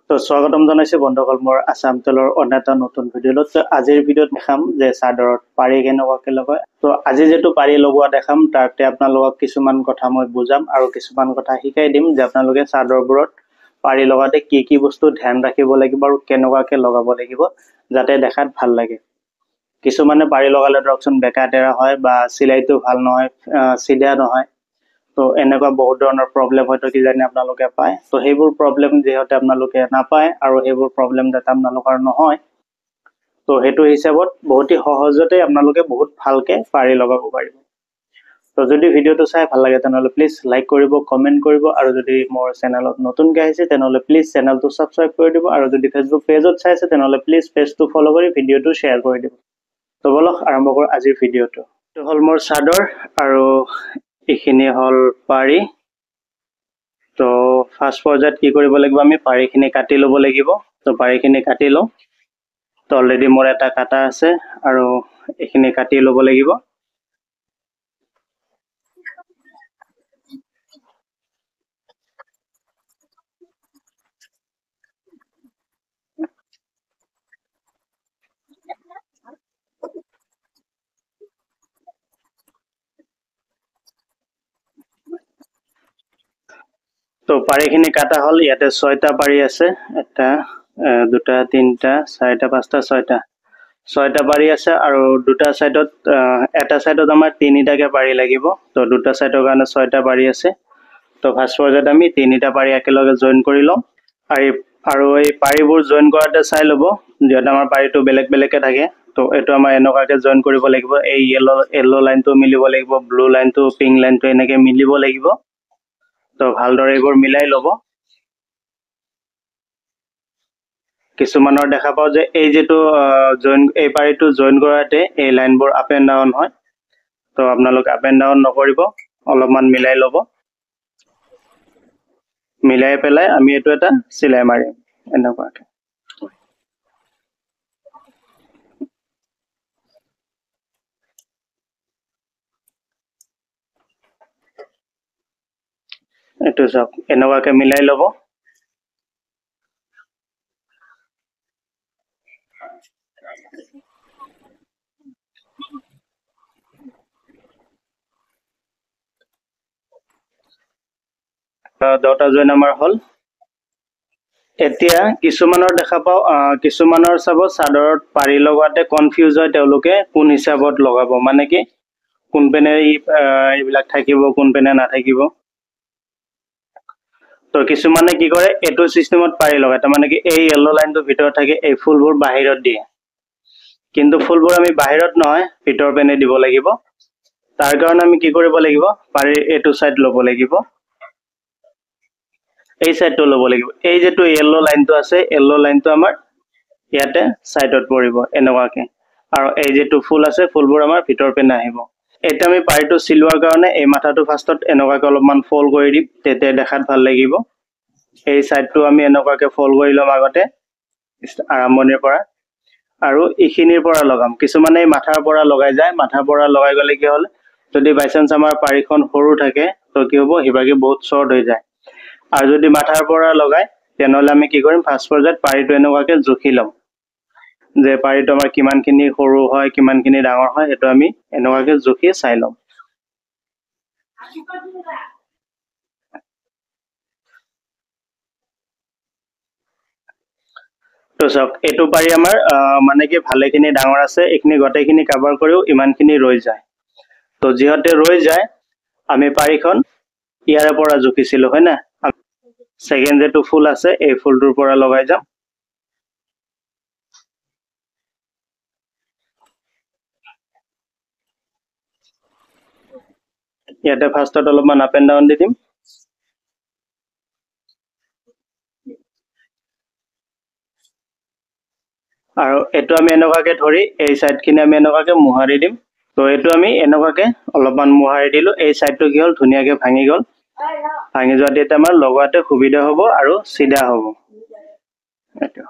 তো স্বাগতম জানাইছো বন্ধুসকল মোৰ আসাম তেলৰ অন্য এটা নতুন ভিডিঅ'ত। তো আজিৰ ভিডিঅ'ত দেখাম যে চাদৰত পাৰি কেনেকুৱাকৈ লগায়। তো আজি যেটো পাৰি লগোৱা দেখাম তাতে আপোনালোকক কিছুমান কথা মই বুজাম আৰু কিছুমান কথা শিকাই দিম যে আপোনালোকে চাদৰবোৰত পাৰি লগাতে কি কি বস্তু ধ্যান ৰাখিব লাগিব আৰু কেনেকুৱাকৈ লগাব লাগিব যাতে দেখাত ভাল লাগে। কিছুমানে পাৰি লগালে ধৰকচোন বেকা তেৰা হয় বা চিলাইটো ভাল নহয়, চিধা নহয়। তো এনেকুৱা বহুত ধৰণৰ প্ৰব্লেম হয়তো কিজানি আপোনালোকে পায়। তো সেইবোৰ প্ৰব্লেম যিহেতু আপোনালোকে নাপায় আৰু সেইবোৰ প্ৰব্লেম যাতে আপোনালোকৰ নহয়, তো সেইটো হিচাপত বহুতে সহজতে আপোনালোকে বহুত ভালকে পাৰি লগাব পাৰিব। তো যদি ভিডিঅ'টো চাই ভাল লাগে তেনেহ'লে প্লিজ লাইক কৰিব, কমেণ্ট কৰিব, আৰু যদি মোৰ চেনেলত নতুনকৈ আহিছে তেনেহ'লে প্লিজ চেনেলটো ছাবস্ক্ৰাইব কৰি দিব, আৰু যদি ফেচবুক পেজত চাইছে তেনেহ'লে প্লিজ পেজটো ফ'ল' কৰি ভিডিঅ'টো শ্বেয়াৰ কৰি দিব। তো বলক আৰম্ভ কৰোঁ আজিৰ ভিডিঅ'টো। এইটো হ'ল মোৰ চাদৰ আৰু এইখিনি হ'ল পাৰি। তো ফাৰ্ষ্ট পৰ্যায়ত কি কৰিব লাগিব, আমি পাৰিখিনি কাটি ল'ব লাগিব। তো পাৰিখিনি কাটি লওঁ। তো অলৰেডি মোৰ এটা কাটা আছে আৰু এইখিনি কাটি ল'ব লাগিব। তো পাৰিখিনি কাটা হ'ল। ইয়াতে 6টা পাৰি আছে, এটা, দুটা, তিনিটা, চাৰিটা, পাঁচটা, ছয়টা পাৰি আছে আৰু দুটা চাইডত, এটা চাইডত আমাৰ তিনিটাকে পাৰি লাগিব। তো দুটা চাইডৰ কাৰণে 6টা পাৰি আছে। তো ফাৰ্ষ্ট পৰ্যায়ত আমি তিনিটা পাৰি একেলগে জইন কৰি লওঁ। আৰু এই পাৰিবোৰ জইন কৰাতে চাই ল'ব, যিহেতু আমাৰ পাৰিটো বেলেগ বেলেগকৈ থাকে। তো এইটো আমাৰ এনেকুৱাকৈ জইন কৰিব লাগিব। এই য়েল্ল' লাইনটো মিলিব লাগিব, ব্লু লাইনটো, পিংক লাইনটো এনেকৈ মিলিব লাগিব। তো ভালদৰে এইবোৰ মিলাই ল'ব। কিছুমানৰ দেখা পাওঁ যে এই যিটো এই পাৰিটো জইন কৰাতে এই লাইনবোৰ আপ এণ্ড ডাউন হয়। তো আপোনালোক আপ এণ্ড ডাউন নকৰিব, অলপমান মিলাই ল'ব। মিলাই পেলাই আমি এইটো এটা চিলাই মাৰিম এনেকুৱাকৈ। এইটো চাওক, এনেকুৱাকৈ মিলাই ল'ব। দহটা জইন আমাৰ হ'ল। এতিয়া কিছুমানৰ দেখা পাওঁ, কিছুমানৰ চাব চাদৰত পাৰি লগাওঁতে কনফিউজ হয়, তেওঁলোকে কোন হিচাপত লগাব, মানে কি কোনপিনে এইবিলাক থাকিব, কোনপিনে নাথাকিব। তো কিছুমানে কি কৰে, এইটো চিষ্টেমত পাৰি লগায়, তাৰমানে কি এই য়েল্ল' লাইনটোৰ ভিতৰত থাকে, এই ফুলবোৰ বাহিৰত দিয়ে। কিন্তু ফুলবোৰ আমি বাহিৰত নহয়, ভিতৰ পিনে দিব লাগিব। তাৰ কাৰণে আমি কি কৰিব লাগিব, পাৰি এইটো চাইড ল'ব লাগিব, এই চাইডটো ল'ব লাগিব। এই যিটো য়েল্ল' লাইনটো আছে, য়েল্ল' লাইনটো আমাৰ ইয়াতে চাইডত পৰিব এনেকুৱাকৈ। আৰু এই যিটো ফুল আছে, ফুলবোৰ আমাৰ ভিতৰ পিনে আহিব। এতিয়া আমি পাৰিটো চিলোৱাৰ কাৰণে এই মাথাটো ফাৰ্ষ্টত এনেকুৱাকৈ অলপমান ফল্ড কৰি দিম, তেতিয়া দেখাত ভাল লাগিব। এই চাইডটো আমি এনেকুৱাকৈ ফল্ড কৰি ল'ম আগতে, আৰম্ভণিৰ পৰা। আৰু এইখিনিৰ পৰা লগাম। কিছুমানে মাথাৰ পৰা লগাই যায়, মাথাৰ পৰা লগাই গ'লে কি হ'ল, যদি বাই চান্স আমাৰ পাৰিখন সৰু থাকে তো কি হ'ব, সিভাগে বহুত শ্বৰ্ট হৈ যায়। আৰু যদি মাথাৰ পৰা লগাই তেনেহ'লে আমি কি কৰিম, ফাৰ্ষ্ট পৰ্যায়ত পাৰিটো এনেকুৱাকৈ জুখি ল'ম, যে পাৰিটো আমাৰ কিমানখিনি সৰু হয়, কিমানখিনি ডাঙৰ হয়, সেইটো আমি এনেকুৱাকৈ জুখি চাই ল'ম। তো চাওক, এইটো পাৰি আমাৰ মানে কি ভালেখিনি ডাঙৰ আছে, এইখিনি গোটেইখিনি কাভাৰ কৰিও ইমানখিনি ৰৈ যায়। তো যিহেতু ৰৈ যায়, আমি পাৰিখন ইয়াৰে পৰা জুখিছিলোঁ, হয় না। ছেকেণ্ড যিটো ফুল আছে, এই ফুলটোৰ পৰা লগাই যাম। ইয়াতে ফাৰ্ষ্টত অলপমান আপ এণ্ড ডাউন দি দিম। আৰু এইটো আমি এনেকুৱাকৈ ধৰি এই চাইডখিনি আমি এনেকুৱাকৈ মোহাৰি দিম। তো এইটো আমি এনেকুৱাকৈ অলপমান মোহাৰি দিলোঁ। এই চাইডটো কি হ'ল, ধুনীয়াকৈ ভাঙি গ'ল। ভাঙি যোৱাতে এতিয়া আমাৰ লগোৱাতে সুবিধা হ'ব আৰু চিধা হ'ব। এইটো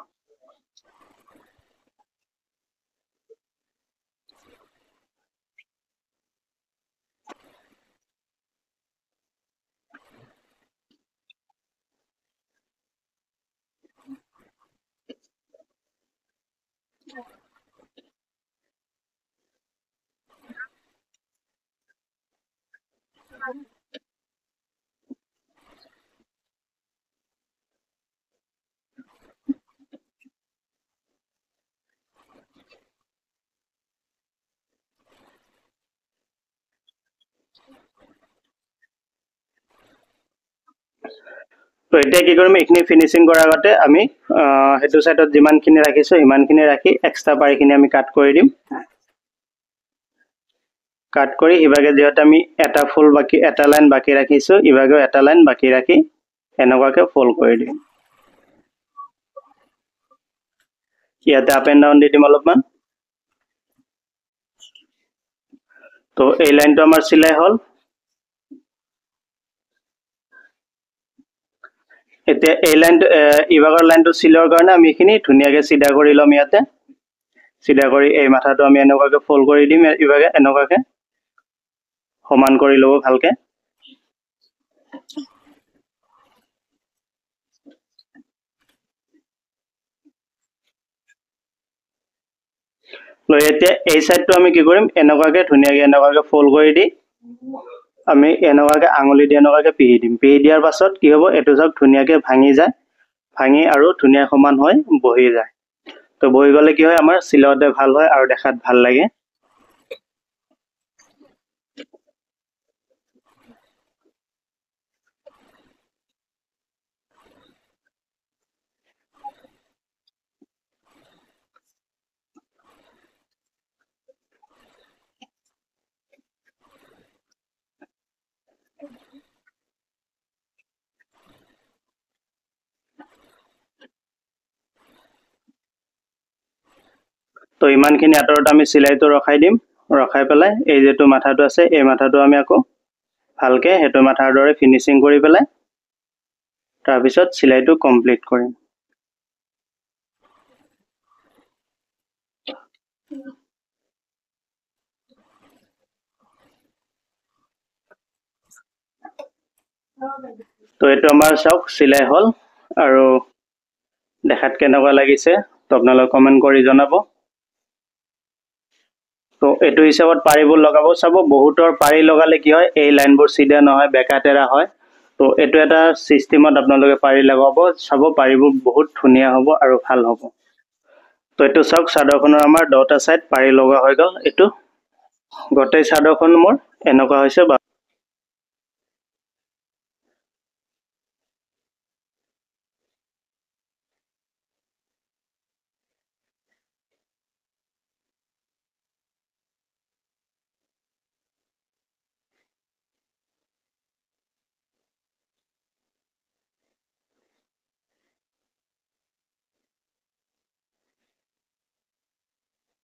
তো এতিয়া কি কৰিম, এইখিনি ফিনিচিং কৰাৰ আগতে আমি সেইটো সাইডত যিমানখিনি ৰাখিছো সিমানখিনি ৰাখি এক্সট্ৰা পাৰিখিনি আমি কাট কৰি দিম। কাট কৰি ইভাগে যেহেতু আমি এটা ফুল বাকি এটা লাইন বাকি ৰাখিছো, ইভাগেও এটা লাইন বাকি ৰাখি এনেকুৱাকে ফোল্ড কৰি দিম। ইয়াতে আপ এণ্ড ডাউন দি দিম অলপমান। তো এই লাইনটো আমাৰ চিলাই হ'ল। এতিয়া এই লাইনটো ইভাগৰ লাইনটো চিলোৱাৰ কাৰণে আমি এইখিনি ধুনীয়াকে চিধা কৰি ল'ম। ইয়াতে চিধা কৰি এই মাথাটো আমি এনেকুৱাকে ফোল্ড কৰি দিম, ইভাগে এনেকুৱাকে সমান কৰি ল'ব ভালকে। এতিয়া এই সাইডটো আমি কি কৰিম, এনেকুৱাকে ধুনীয়াকে এনেকুৱাকে ফোল্ড কৰি দি আমি এনেকুৱাকে আঙুলি দি এনেকুৱাকে পিহি দিম। পিহি দিয়াৰ পাছত কি হ'ব, এইটো চাওক ধুনীয়াকে ভাঙি যায়, ভাঙি আৰু ধুনীয়া সমান হৈ বহি যায়। তো বহি গ'লে কি হয়, আমাৰ চিলাওতে ভাল হয় আৰু দেখাত ভাল লাগে। তো ইমানখিনি আঁতৰত আমি চিলাইটো ৰখাই দিম। ৰখাই পেলাই এই যেটো মাথাটো আছে, এই মাথাটো আমি আকৌ ভালকে হেটো মাথাৰ দৰে ফিনিচিং কৰি পেলাই তাৰপিছত চিলাইটো কমপ্লিট কৰিম। তো এইটো আমাৰ চাওক চিলাই হ'ল আৰু দেখাত কেনেকুৱা লাগিছে তো আপোনালোকে কমেন্ট কৰি জনাব। তো এইটো হিচাপত পাৰিবোৰ লগাব। চাব বহুতৰ পাৰি লগালে কি হয়, এই লাইনবোৰ সিধা নহয়, বেকা তেৰা হয়। তো এইটো এটা সিস্টেমত আপোনালোকে পাৰি লগাব। চাব পাৰিবোৰ বহুত ধুনীয়া হ'ব আৰু ভাল হ'ব। তো এইটো চাওক চাদৰখনৰ আমাৰ 10টা সাইড পাৰি লগা হৈ গ'ল। এইটো গোটেই চাদৰখন মোৰ এনেকুৱা হৈছে।